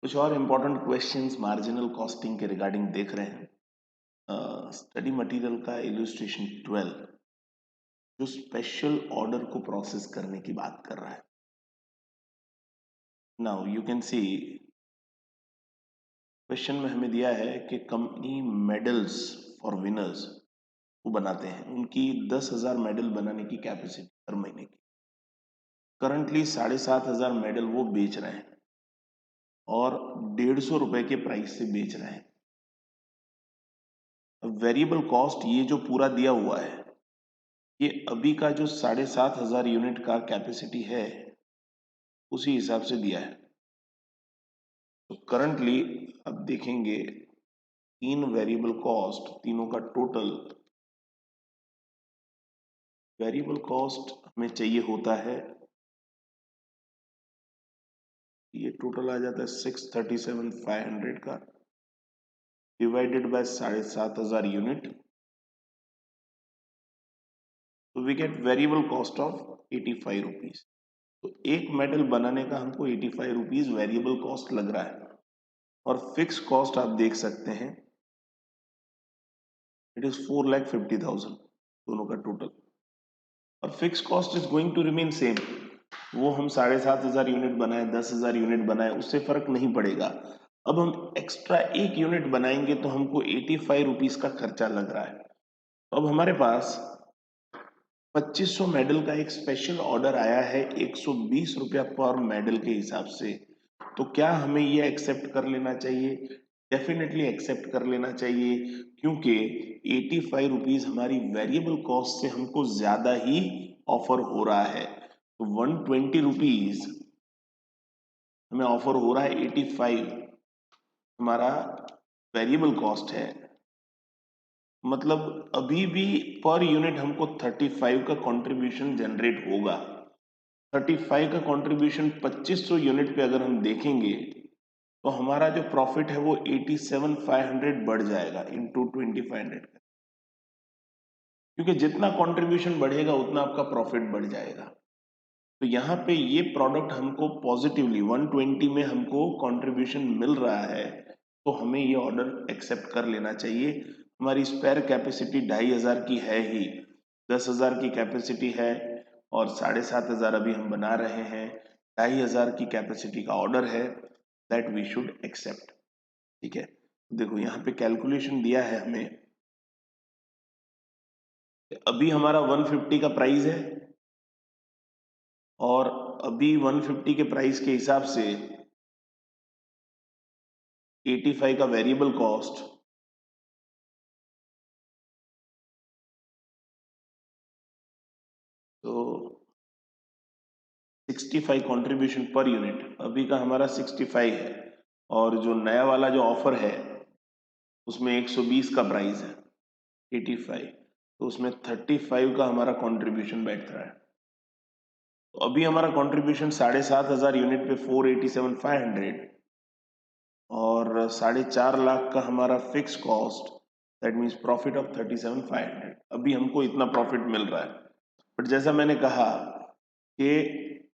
कुछ और important questions marginal costing के रिगार्डिंग देख रहे हैं। स्टडी मटेरियल का इलस्ट्रेशन 12 जो स्पेशल ऑर्डर को प्रोसेस करने की बात कर रहा है। Now you can see question में हमें दिया है कि कंपनी मेडल्स फॉर विनर्स को बनाते हैं, उनकी 10,000 मेडल बनाने की कैपेसिटी हर महीने की। करंटली 7,500 मेडल वो बेच रहे हैं और 150 रुपए के प्राइस से बेच रहे हैं। वेरिएबल कॉस्ट ये जो पूरा दिया हुआ है ये अभी का जो 7,500 यूनिट का कैपेसिटी है उसी हिसाब से दिया है। तो करंटली अब देखेंगे तीन वेरिएबल कॉस्ट, तीनों का टोटल वेरिएबल कॉस्ट हमें चाहिए होता है, ये टोटल आ जाता है 637,500 का डिवाइडेड बाय 7,500 यूनिट, तो we get variable cost of 85 rupees. तो एक मेटल बनाने का हमको 85 रुपीज वेरिएबल कॉस्ट लग रहा है और फिक्स कॉस्ट आप देख सकते हैं इट इज 4,50,000 दोनों का टोटल। और fix cost is going to remain same, वो हम 7,500 यूनिट बनाए 10,000 यूनिट बनाए उससे फर्क नहीं पड़ेगा। अब हम एक्स्ट्रा एक यूनिट बनाएंगे तो हमको 85 रुपीज का खर्चा लग रहा है। तो अब हमारे पास 2500 मेडल का एक स्पेशल ऑर्डर आया है 120 रुपया पर मेडल के हिसाब से। तो क्या हमें ये एक्सेप्ट कर लेना चाहिए? डेफिनेटली एक्सेप्ट कर लेना चाहिए, क्योंकि 85 रुपीज हमारी वेरिएबल कॉस्ट से हमको ज्यादा ही ऑफर हो रहा है। तो 120 रुपीज हमें ऑफर हो रहा है, 85 हमारा वेरिएबल कॉस्ट है, मतलब अभी भी पर यूनिट हमको 35 का कंट्रीब्यूशन जनरेट होगा। 35 का कंट्रीब्यूशन 2500 यूनिट पे अगर हम देखेंगे तो हमारा जो प्रॉफिट है वो 87,500 बढ़ जाएगा इनटू 2,500, क्योंकि जितना कंट्रीब्यूशन बढ़ेगा उतना आपका प्रॉफिट बढ़ जाएगा। तो यहाँ पे ये प्रोडक्ट हमको पॉजिटिवली 120 में हमको कंट्रीब्यूशन मिल रहा है, तो हमें ये ऑर्डर एक्सेप्ट कर लेना चाहिए। हमारी स्पेयर कैपेसिटी 2,500 की है ही, 10,000 की कैपेसिटी है और 7,500 अभी हम बना रहे हैं, 2,500 की कैपेसिटी का ऑर्डर है, दैट वी शुड एक्सेप्ट। ठीक है, देखो यहाँ पे कैलकुलेशन दिया है हमें, अभी हमारा 150 का प्राइस है और अभी 150 के प्राइस के हिसाब से 85 का वेरिएबल कॉस्ट, तो 65 कंट्रीब्यूशन पर यूनिट, अभी का हमारा 65 है और जो नया वाला जो ऑफर है उसमें 120 का प्राइस है 85, तो उसमें 35 का हमारा कंट्रीब्यूशन बैठ रहा है। तो अभी हमारा कंट्रीब्यूशन 7,500 यूनिट पे 487,500 और 4.5 लाख का हमारा fix cost, that means profit of 37,500। अभी हमको इतना प्रॉफिट मिल रहा है, बट जैसा मैंने कहा कि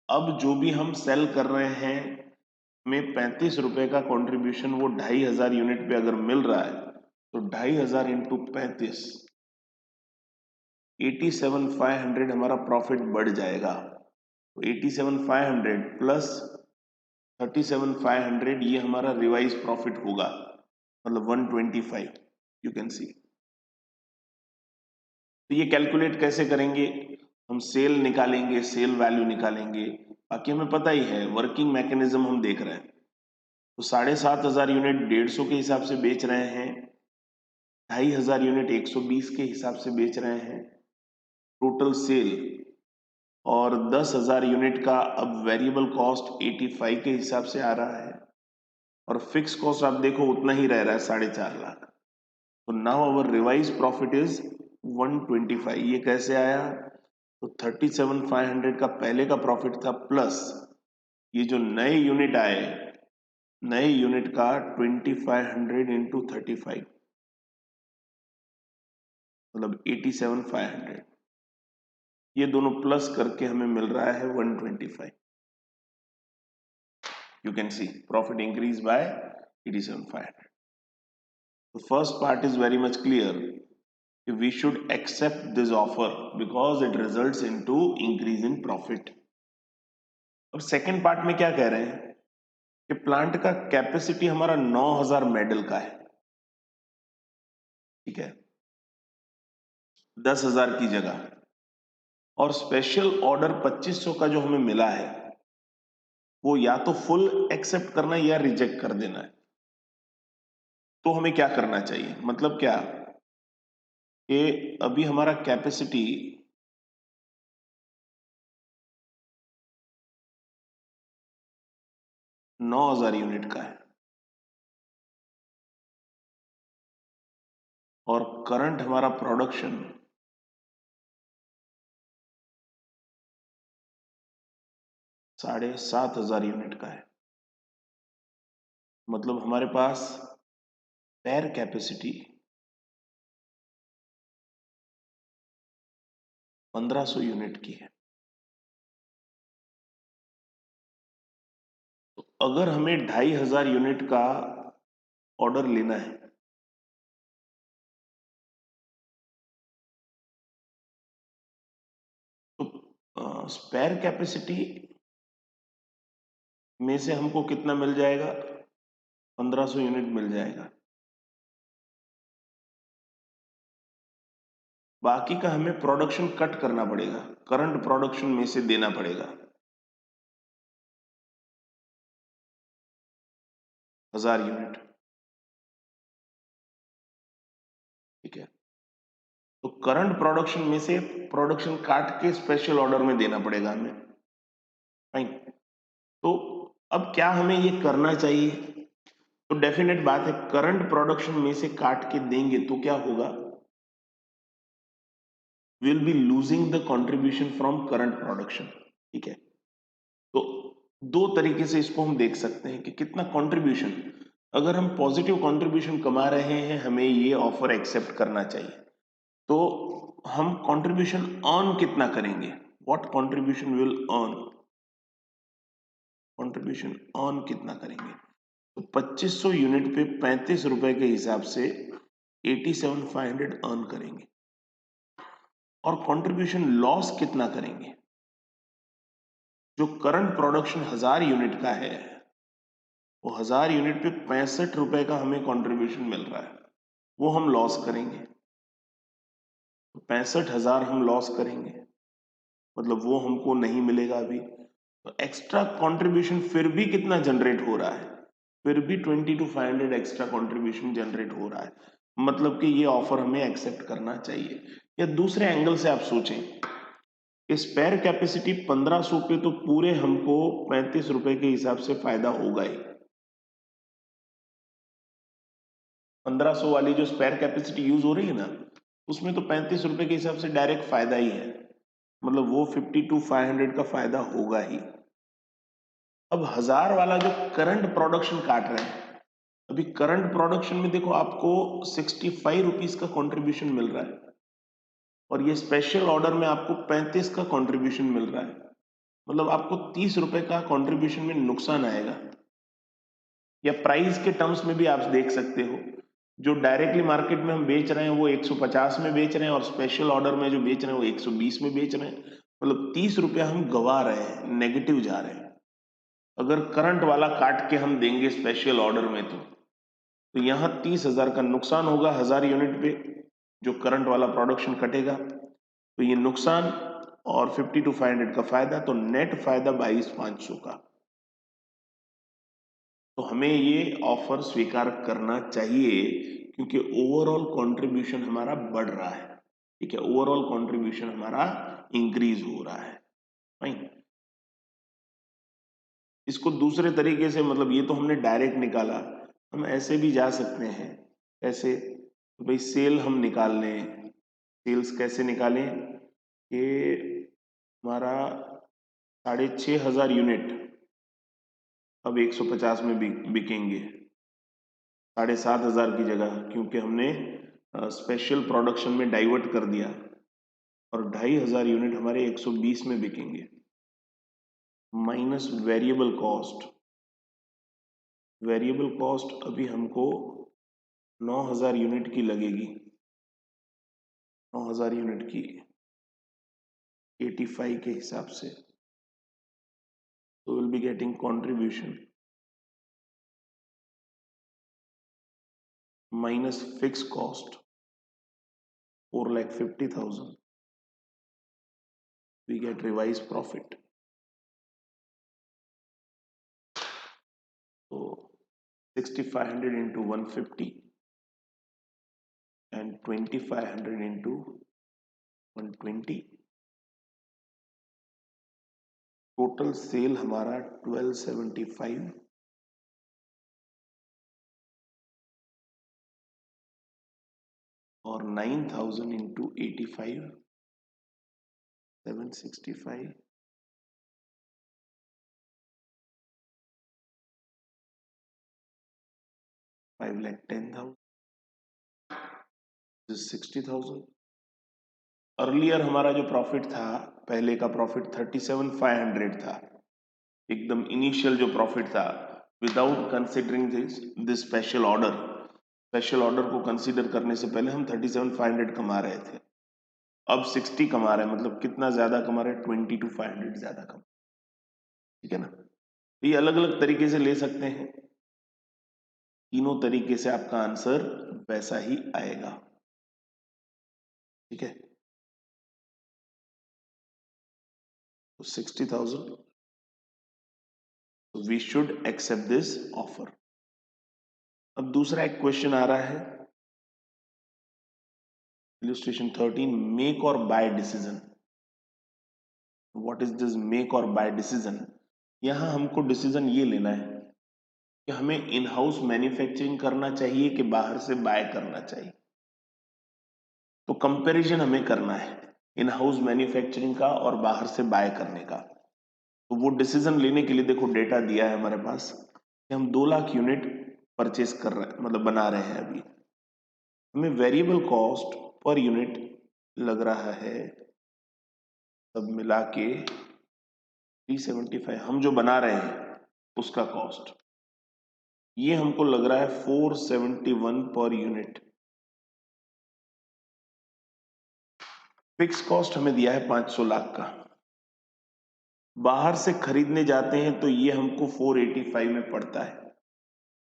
अब जो भी हम सेल कर रहे हैं में 35 रुपए का कंट्रीब्यूशन वो 2,500 यूनिट पे अगर मिल रहा है, तो 2,500 इंटू 35, 87,500 हमारा प्रॉफिट बढ़ जाएगा। तो 87,500 प्लस 37,500 ये हमारा रिवाइज प्रॉफिट होगा, मतलब 125, यू कैन सी। तो ये कैलकुलेट कैसे करेंगे? हम सेल निकालेंगे, सेल वैल्यू निकालेंगे, बाकी हमें पता ही है वर्किंग मैकेनिज्म हम देख रहे हैं। तो 7,500 यूनिट 150 के हिसाब से बेच रहे हैं, 2,500 यूनिट 120 के हिसाब से बेच रहे हैं टोटल सेल, और 10,000 यूनिट का अब वेरिएबल कॉस्ट 85 के हिसाब से आ रहा है और फिक्स कॉस्ट आप देखो उतना ही रह रहा है 4.5 लाख। तो now our revise profit is 125। ये कैसे आया? तो 37,500 का पहले का प्रॉफिट था प्लस ये जो नए यूनिट आए, नए यूनिट का 2,500 इंटू 35, मतलब 87,500, ये दोनों प्लस करके हमें मिल रहा है 125। You can see profit increased by 87,500. The first part is very much clear. We should accept this offer because it results into increase in profit. और सेकेंड पार्ट में क्या कह रहे हैं कि प्लांट का कैपेसिटी हमारा 9000 मेडल का है, ठीक है, 10,000 की जगह, और स्पेशल ऑर्डर 2500 का जो हमें मिला है वो या तो फुल एक्सेप्ट करना है या रिजेक्ट कर देना है। तो हमें क्या करना चाहिए, मतलब क्या कि अभी हमारा कैपेसिटी 9000 यूनिट का है और करंट हमारा प्रोडक्शन 7,500 यूनिट का है। मतलब हमारे पास स्पेयर कैपेसिटी 1500 यूनिट की है। तो अगर हमें 2500 यूनिट का ऑर्डर लेना है तो स्पेयर कैपेसिटी में से हमको कितना मिल जाएगा, 1500 यूनिट मिल जाएगा। बाकी का हमें प्रोडक्शन कट करना पड़ेगा, करंट प्रोडक्शन में से देना पड़ेगा 1000 यूनिट, ठीक है। तो करंट प्रोडक्शन में से प्रोडक्शन काट के स्पेशल ऑर्डर में देना पड़ेगा हमें, फाइन। तो अब क्या हमें ये करना चाहिए, तो डेफिनेट बात है करंट प्रोडक्शन में से काट के देंगे तो क्या होगा, will be losing the contribution from current production, ठीक है। तो दो तरीके से इसको हम देख सकते हैं कि कितना कंट्रीब्यूशन, अगर हम पॉजिटिव कंट्रीब्यूशन कमा रहे हैं हमें ये ऑफर एक्सेप्ट करना चाहिए। तो हम कंट्रीब्यूशन ऑन कितना करेंगे, what contribution will on, contribution on कितना करेंगे, तो 2500 यूनिट पे 35 रुपए के हिसाब से 87,500 अर्न करेंगे। और कंट्रीब्यूशन लॉस कितना करेंगे, जो करंट प्रोडक्शन 1000 यूनिट का है वो 1000 यूनिट पे 65 रुपए का हमें कंट्रीब्यूशन मिल रहा है, वो हम लॉस करेंगे। तो 65,000 हम लॉस करेंगे, मतलब वो हमको नहीं मिलेगा अभी। तो एक्स्ट्रा कंट्रीब्यूशन फिर भी कितना जनरेट हो रहा है, फिर भी 22,500 एक्स्ट्रा कंट्रीब्यूशन जनरेट हो रहा है, मतलब कि ये ऑफर हमें एक्सेप्ट करना चाहिए। या दूसरे एंगल से आप सोचें, स्पेयर कैपेसिटी 1500 पे तो पूरे हमको 35 रुपए के हिसाब से फायदा होगा ही। 1500 वाली जो स्पेयर कैपेसिटी यूज हो रही है ना, उसमें तो 35 रुपए के हिसाब से डायरेक्ट फायदा ही है, मतलब वो 52,500 का फायदा होगा ही। अब 1000 वाला जो करंट प्रोडक्शन काट रहे हैं, अभी करंट प्रोडक्शन में देखो आपको 65 रुपीज का कंट्रीब्यूशन मिल रहा है और ये स्पेशल ऑर्डर में आपको 35 का कंट्रीब्यूशन मिल रहा है, मतलब आपको 30 रुपए का कंट्रीब्यूशन में नुकसान आएगा। या प्राइस के टर्म्स में भी आप देख सकते हो, जो डायरेक्टली मार्केट में हम बेच रहे हैं वो 150 में बेच रहे हैं और स्पेशल ऑर्डर में जो बेच रहे हैं वो 120 में बेच रहे हैं, मतलब 30 रुपया हम गवा रहे हैं, नेगेटिव जा रहे हैं। अगर करंट वाला काट के हम देंगे स्पेशल ऑर्डर में तो यहाँ 30,000 का नुकसान होगा 1000 यूनिट पे, जो करंट वाला प्रोडक्शन कटेगा, तो ये नुकसान और 52,500 का फायदा, तो नेट फायदा 22,500 का। तो हमें ये ऑफर स्वीकार करना चाहिए क्योंकि ओवरऑल कंट्रीब्यूशन हमारा बढ़ रहा है, ठीक है, ओवरऑल कंट्रीब्यूशन हमारा इंक्रीज हो रहा है, फाइन। इसको दूसरे तरीके से, मतलब ये तो हमने डायरेक्ट निकाला, हम ऐसे भी जा सकते हैं, ऐसे तो भाई सेल हम निकाल लें, सेल्स कैसे निकालें कि हमारा 6,500 यूनिट अब 150 में बिकेंगे, 7,500 की जगह, क्योंकि हमने स्पेशल प्रोडक्शन में डाइवर्ट कर दिया, और 2,500 यूनिट हमारे 120 में बिकेंगे, minus variable cost variable cost अभी हमको 9000 यूनिट की लगेगी, 9000 यूनिट की 85 के हिसाब से, तो will be getting contribution minus fix cost 4,50,000, we get revised profit. So 6,500 into 150 and 2,500 into 120, total sale हमारा 1275 और 9,000 into 85 765 5,10,000 60,000। अर्लियर हमारा जो प्रॉफिट था, पहले का प्रॉफिट 37,500 था, एकदम इनिशियल जो प्रॉफिट था, without considering this special order को कंसीडर करने से पहले हम 37,500 कमा रहे थे, अब 60 कमा रहे हैं, मतलब कितना ज्यादा कमा रहे हैं, 22,500 ज्यादा कमा, ठीक है ना। ये अलग अलग तरीके से ले सकते हैं, तीनों तरीके से आपका आंसर वैसा ही आएगा, ठीक है। तो 60,000, we should accept this offer. अब दूसरा एक क्वेश्चन आ रहा है, illustration 13, make or buy decision. What is this make or buy decision? यहां हमको डिसीजन ये लेना है कि हमें इन हाउस मैन्युफैक्चरिंग करना चाहिए कि बाहर से बाय करना चाहिए। तो कंपैरिजन हमें करना है इन हाउस मैन्युफैक्चरिंग का और बाहर से बाय करने का। तो वो डिसीजन लेने के लिए देखो डेटा दिया है हमारे पास कि हम 2 लाख यूनिट परचेस कर रहे हैं, मतलब बना रहे हैं। अभी हमें वेरिएबल कॉस्ट पर यूनिट लग रहा है सब मिला के 375, हम जो बना रहे हैं उसका कॉस्ट ये हमको लग रहा है 471 पर यूनिट। फिक्स कॉस्ट हमें दिया है 500 लाख का, बाहर से खरीदने जाते हैं तो ये हमको 485 में पड़ता है।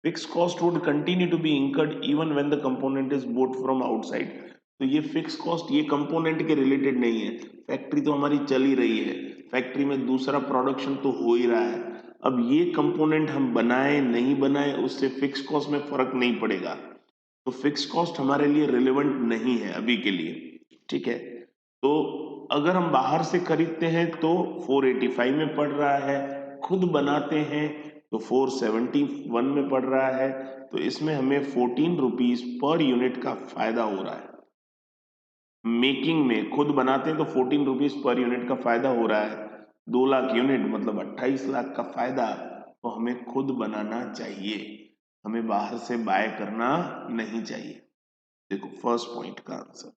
Fix cost would continue to be incurred even when the component is bought from outside. तो ये फिक्स कॉस्ट ये कंपोनेंट के रिलेटेड नहीं है, फैक्ट्री तो हमारी चल ही रही है, फैक्ट्री में दूसरा प्रोडक्शन तो हो ही रहा है। अब ये कंपोनेंट हम बनाए नहीं बनाए उससे फिक्स कॉस्ट में फर्क नहीं पड़ेगा, तो फिक्स कॉस्ट हमारे लिए रिलेवेंट नहीं है अभी के लिए, ठीक है। तो अगर हम बाहर से खरीदते हैं तो 485 में पड़ रहा है, खुद बनाते हैं तो 471 में पड़ रहा है, तो इसमें हमें 14 रुपीज पर यूनिट का फायदा हो रहा है। मेकिंग में खुद बनाते हैं तो 14 रुपीज पर यूनिट का फायदा हो रहा है, 2 लाख यूनिट मतलब 28 लाख का फायदा, तो हमें खुद बनाना चाहिए, हमें बाहर से बाय करना नहीं चाहिए। देखो फर्स्ट पॉइंट का आंसर,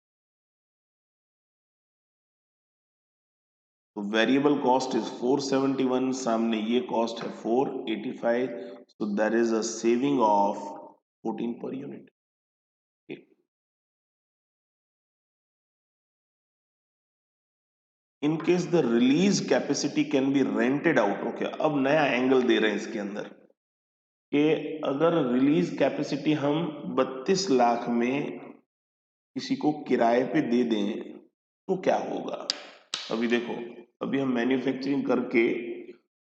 तो वेरिएबल कॉस्ट इज 471, सामने ये कॉस्ट है 485, so there is a saving of 14 per unit। okay. In case the release capacity can be rented out, okay, अब नया एंगल दे रहे हैं इसके अंदर कि अगर रिलीज कैपेसिटी हम 32 लाख में किसी को किराए पे दे दें तो क्या होगा। अभी देखो, अभी हम मैन्युफैक्चरिंग करके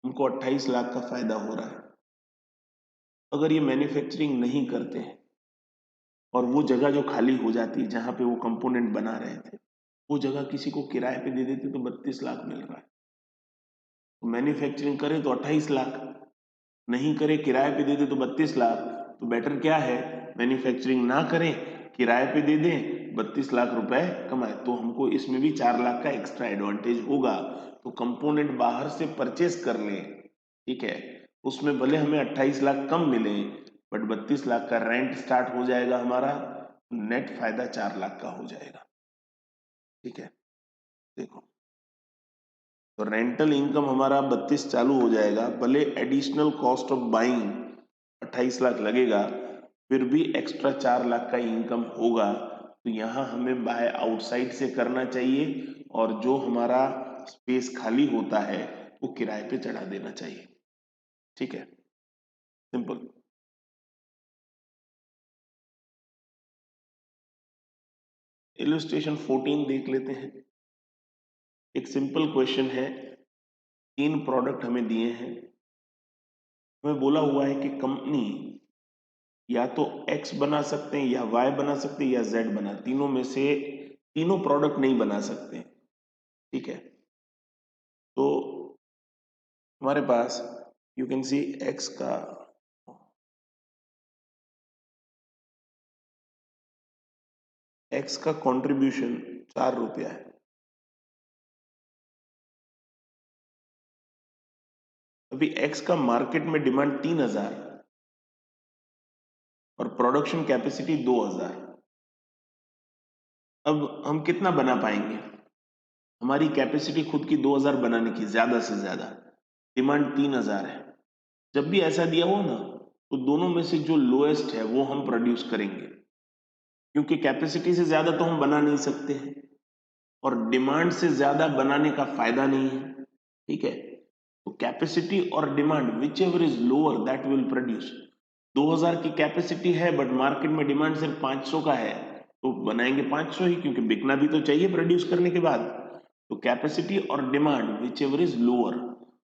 उनको 28 लाख का फायदा हो रहा है, अगर ये मैन्युफैक्चरिंग नहीं करते हैं और वो जगह जो खाली हो जाती है जहां पे वो कंपोनेंट बना रहे थे, वो जगह किसी को किराए पे दे देते तो 32 लाख मिल रहा है। तो मैन्युफैक्चरिंग करें तो 28 लाख, नहीं करे किराए पे दे दे तो 32 लाख, तो बेटर क्या है, मैन्युफैक्चरिंग ना करें, किराए पे दे दें, 32 लाख रुपए कमाए, तो हमको इसमें भी 4 लाख का एक्स्ट्रा एडवांटेज होगा। तो कंपोनेंट बाहर से परचेस कर लें, ठीक है, उसमें भले हमें 28 लाख कम मिले बट 32 लाख का रेंट स्टार्ट हो जाएगा हमारा, नेट फायदा 4 लाख का हो जाएगा, ठीक है। देखो, तो रेंटल इनकम हमारा 32 चालू हो जाएगा, भले additional cost of buying 28 lakh लगेगा, फिर भी एक्स्ट्रा 4 लाख का इनकम होगा, तो यहाँ हमें बाय आउटसाइड से करना चाहिए और जो हमारा स्पेस खाली होता है वो किराए पे चढ़ा देना चाहिए। ठीक है, सिंपल। इलस्ट्रेशन 14 देख लेते हैं। एक सिंपल क्वेश्चन है, 3 प्रोडक्ट हमें दिए हैं, हमें बोला हुआ है कि कंपनी या तो X बना सकते हैं या Y बना सकते हैं या Z बना, तीनों में से तीनों प्रोडक्ट नहीं बना सकते। ठीक है, तो हमारे पास यू कैन सी X का कंट्रीब्यूशन 4 रुपया है। अभी X का मार्केट में डिमांड 3000 और प्रोडक्शन कैपेसिटी 2000। अब हम कितना बना पाएंगे? हमारी कैपेसिटी खुद की 2000 बनाने की, ज्यादा से ज्यादा, डिमांड 3000 है। जब भी ऐसा दिया हो ना, तो दोनों में से जो लोएस्ट है वो हम प्रोड्यूस करेंगे, क्योंकि कैपेसिटी से ज्यादा तो हम बना नहीं सकते हैं और डिमांड से ज्यादा बनाने का फायदा नहीं है। ठीक है, तो कैपेसिटी और demand which ever is lower that will produce. 2000 की कैपेसिटी है बट मार्केट में डिमांड सिर्फ 500 का है, तो बनाएंगे 500 ही, क्योंकि बिकना भी तो चाहिए प्रोड्यूस करने के बाद। तो कैपेसिटी और demand which ever is lower,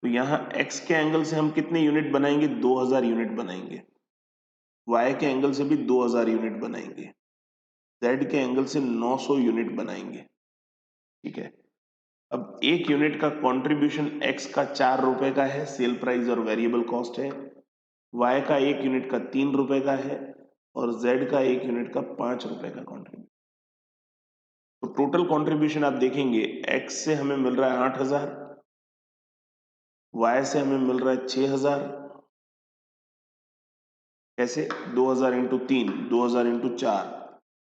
तो यहाँ x के एंगल से हम कितने यूनिट बनाएंगे? 2000 यूनिट बनाएंगे। y के एंगल से भी 2000 यूनिट बनाएंगे। z के एंगल से 900 यूनिट बनाएंगे। ठीक है, अब एक यूनिट का कंट्रीब्यूशन x का 4 रुपए का है, सेल प्राइस और वेरिएबल कॉस्ट है। y का एक यूनिट का 3 रुपए का है और z का एक यूनिट का 5 रुपए का कंट्रीब्यूशन। तो टोटल कंट्रीब्यूशन आप देखेंगे, x से हमें मिल रहा है 8000, y से हमें मिल रहा है 6000। कैसे? 2000 इंटू 3, 2000 इंटू 4,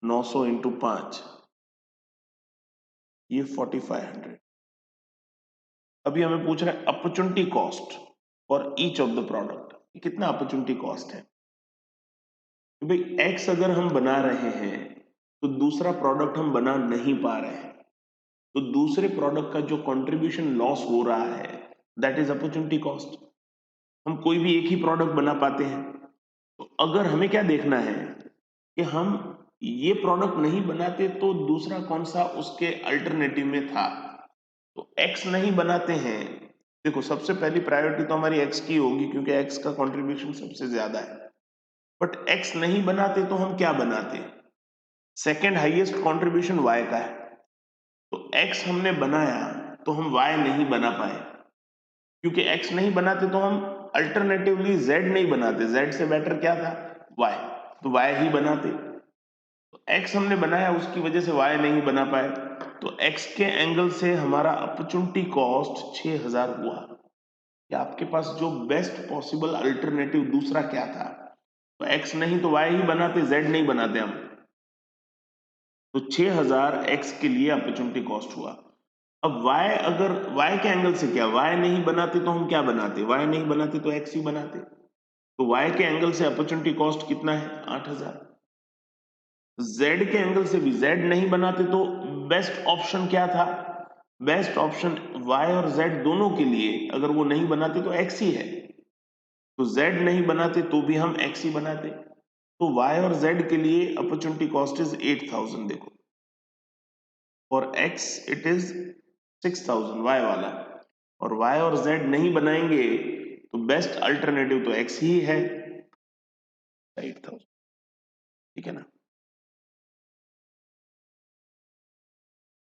900 इंटू 5, ये 4500। अभी हमें पूछ रहा है opportunity cost for each of the product, कितना अपॉर्चुनिटी कॉस्ट है। तो भाई एक्स अगर हम बना रहे हैं तो दूसरा प्रोडक्ट हम बना नहीं पा रहे हैं, तो दूसरे प्रोडक्ट का जो कंट्रीब्यूशन लॉस हो रहा है दैट इज अपॉर्चुनिटी कॉस्ट। हम कोई भी एक ही प्रोडक्ट बना पाते हैं, तो अगर हमें क्या देखना है कि हम ये प्रोडक्ट नहीं बनाते तो दूसरा कौन सा उसके अल्टरनेटिव में था। तो एक्स नहीं बनाते हैं, देखो सबसे पहली प्रायोरिटी तो हमारी एक्स की होगी क्योंकि एक्स का कंट्रीब्यूशन सबसे ज्यादा है। बट एक्स नहीं बनाते तो हम क्या बनाते? सेकेंड हाईएस्ट कंट्रीब्यूशन वाई का है, तो एक्स हमने बनाया तो हम वाई नहीं बना पाए, क्योंकि एक्स नहीं बनाते तो हम अल्टरनेटिवली जेड नहीं बनाते, जेड से बेटर क्या था? वाई, तो वाई ही बनाते। तो एक्स हमने बनाया उसकी वजह से वाई नहीं बना पाए, तो एक्स के एंगल से हमारा अपॉर्चुनिटी कॉस्ट 6000 हुआ। कि आपके पास जो बेस्ट पॉसिबल अल्टरनेटिव दूसरा क्या था? तो एक्स नहीं तो वाई ही बनाते, जेड नहीं बनाते हम। तो 6000 एक्स के लिए अपॉर्चुनिटी कॉस्ट हुआ। अब y, अगर y के एंगल से क्या, y नहीं बनाते तो हम क्या बनाते? y नहीं बनाते तो x ही बनाते। तो y के एंगल से अपॉर्चुनिटी कॉस्ट कितना है? 8000। z के एंगल से भी z नहीं बनाते तो बेस्ट ऑप्शन क्या था? बेस्ट ऑप्शन y और z दोनों के लिए अगर वो नहीं बनाते तो x ही है, तो z नहीं बनाते तो भी हम x ही बनाते। तो y और z के लिए अपॉर्चुनिटी कॉस्ट इज 8000। देखो, और x इट इज 6000 y वाला, और y और z नहीं बनाएंगे तो बेस्ट अल्टरनेटिव तो x ही है, 8000। ठीक है ना?